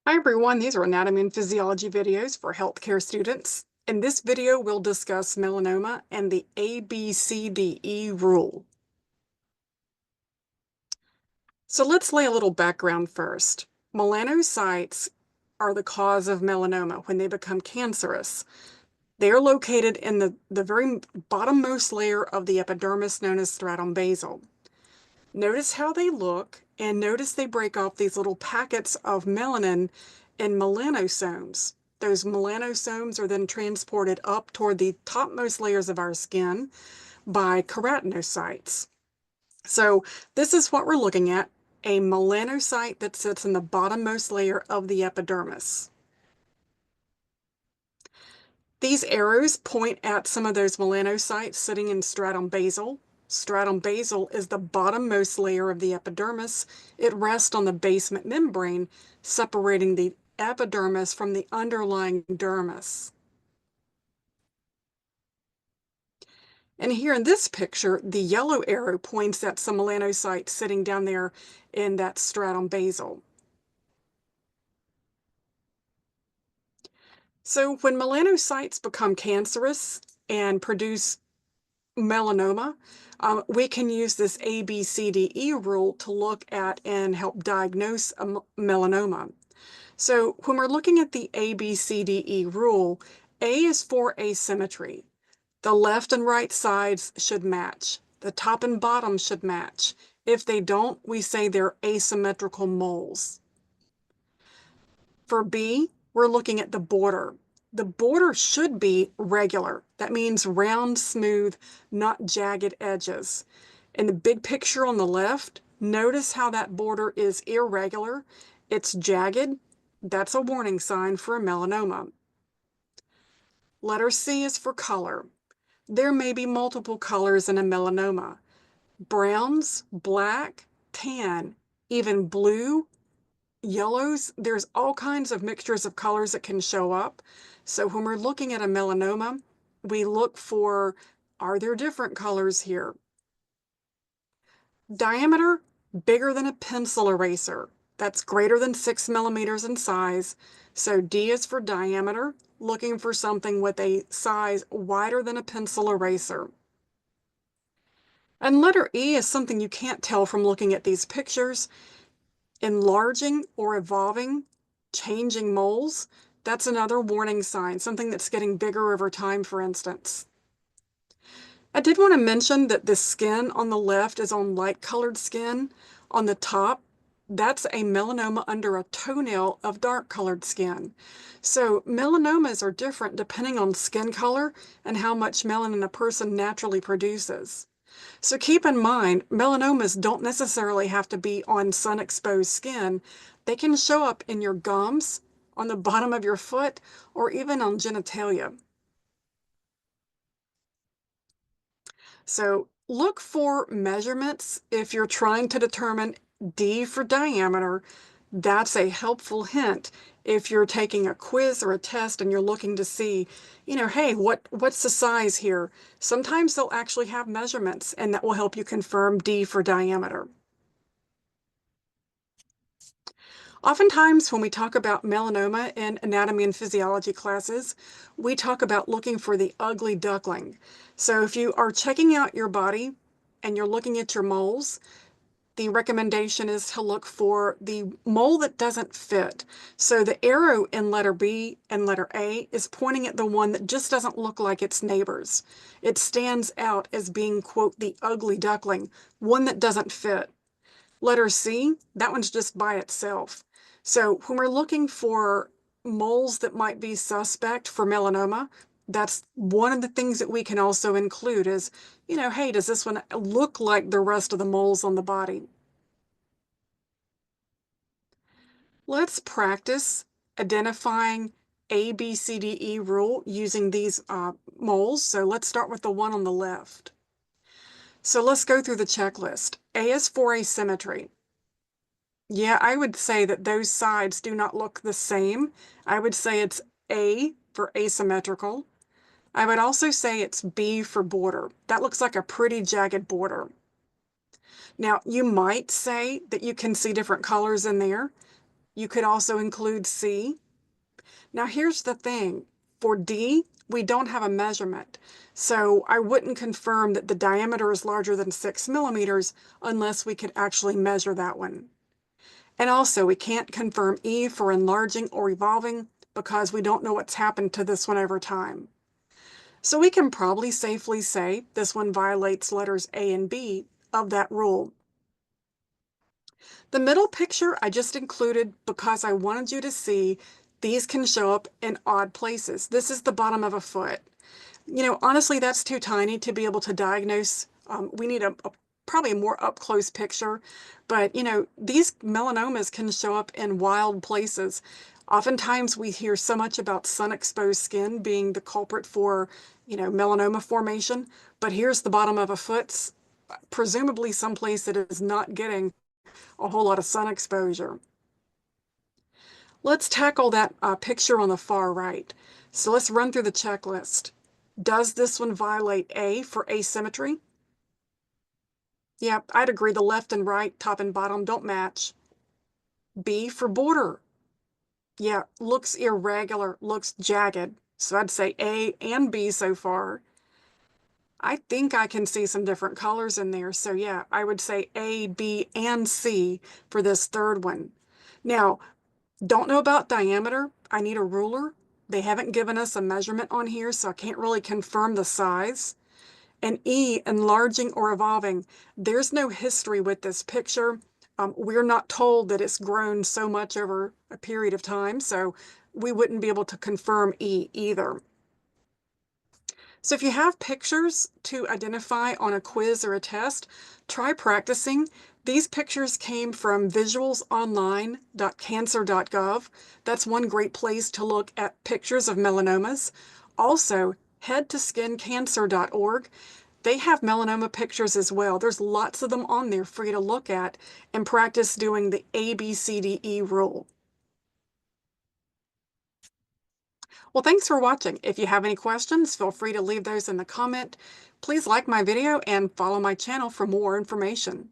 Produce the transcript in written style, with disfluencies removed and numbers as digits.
Hi everyone, these are anatomy and physiology videos for healthcare students. In this video, we'll discuss melanoma and the ABCDE rule. So let's lay a little background first. Melanocytes are the cause of melanoma when they become cancerous. They are located in the very bottommost layer of the epidermis known as stratum basal. Notice how they look, and notice they break off these little packets of melanin in melanosomes. Those melanosomes are then transported up toward the topmost layers of our skin by keratinocytes. So this is what we're looking at, a melanocyte that sits in the bottommost layer of the epidermis. These arrows point at some of those melanocytes sitting in stratum basal. Stratum basal is the bottommost layer of the epidermis. It rests on the basement membrane, separating the epidermis from the underlying dermis. And here in this picture, the yellow arrow points at some melanocytes sitting down there in that stratum basal. So when melanocytes become cancerous and produce melanoma, we can use this ABCDE rule to look at and help diagnose a melanoma. So when we're looking at the ABCDE rule, A is for asymmetry. The left and right sides should match. The top and bottom should match. If they don't, we say they're asymmetrical moles. For B, we're looking at the border. The border should be regular. That means round, smooth, not jagged edges. In the big picture on the left, notice how that border is irregular. It's jagged. That's a warning sign for a melanoma. Letter C is for color. There may be multiple colors in a melanoma. Browns, black, tan, even blue, yellows. There's all kinds of mixtures of colors that can show up. So when we're looking at a melanoma, we look for, are there different colors here? Diameter, bigger than a pencil eraser. That's greater than 6 millimeters in size. So D is for diameter, looking for something with a size wider than a pencil eraser. And letter E is something you can't tell from looking at these pictures. Enlarging or evolving, changing moles, that's another warning sign, something that's getting bigger over time, for instance. I did want to mention that the skin on the left is on light-colored skin. On the top, that's a melanoma under a toenail of dark-colored skin. So melanomas are different depending on skin color and how much melanin a person naturally produces. So keep in mind, melanomas don't necessarily have to be on sun-exposed skin. They can show up in your gums, on the bottom of your foot, or even on genitalia. So look for measurements if you're trying to determine D for diameter. That's a helpful hint if you're taking a quiz or a test and you're looking to see, hey, what's the size here? Sometimes they'll actually have measurements, and that will help you confirm D for diameter. Oftentimes, when we talk about melanoma in anatomy and physiology classes, we talk about looking for the ugly duckling. So if you are checking out your body and you're looking at your moles, the recommendation is to look for the mole that doesn't fit. So the arrow in letter B and letter A is pointing at the one that just doesn't look like its neighbors. It stands out as being, quote, the ugly duckling, one that doesn't fit. Letter C, that one's just by itself. So when we're looking for moles that might be suspect for melanoma, that's one of the things that we can also include is, hey, does this one look like the rest of the moles on the body? Let's practice identifying ABCDE rule using these moles. So let's start with the one on the left. So let's go through the checklist. A is for asymmetry. Yeah, I would say that those sides do not look the same. I would say it's A for asymmetrical. I would also say it's B for border. That looks like a pretty jagged border. Now, you might say that you can see different colors in there. You could also include C. Now here's the thing. For D, we don't have a measurement. So I wouldn't confirm that the diameter is larger than 6 millimeters unless we could actually measure that one. And also, we can't confirm E for enlarging or evolving because we don't know what's happened to this one over time. So we can probably safely say this one violates letters A and B of that rule. The middle picture I just included because I wanted you to see these can show up in odd places. This is the bottom of a foot. Honestly, that's too tiny to be able to diagnose. We need probably a more up-close picture. But, these melanomas can show up in wild places. Oftentimes, we hear so much about sun-exposed skin being the culprit for, melanoma formation. But here's the bottom of a foot, presumably someplace that is not getting a whole lot of sun exposure. Let's tackle that picture on the far right. So let's run through the checklist. Does this one violate A for asymmetry? Yeah, I'd agree the left and right, top and bottom don't match. B for border. Yeah, looks irregular, looks jagged. So I'd say A and B so far. I think I can see some different colors in there. So yeah, I would say A, B, and C for this third one. Now, don't know about diameter. I need a ruler. They haven't given us a measurement on here, so I can't really confirm the size. And E, enlarging or evolving. There's no history with this picture. We're not told that it's grown so much over a period of time, so we wouldn't be able to confirm E either. So if you have pictures to identify on a quiz or a test, try practicing. These pictures came from visualsonline.cancer.gov. That's one great place to look at pictures of melanomas. Also, headtoskincancer.org. They have melanoma pictures as well. There's lots of them on there for you to look at and practice doing the ABCDE rule. Well, thanks for watching. If you have any questions, feel free to leave those in the comment. Please like my video and follow my channel for more information.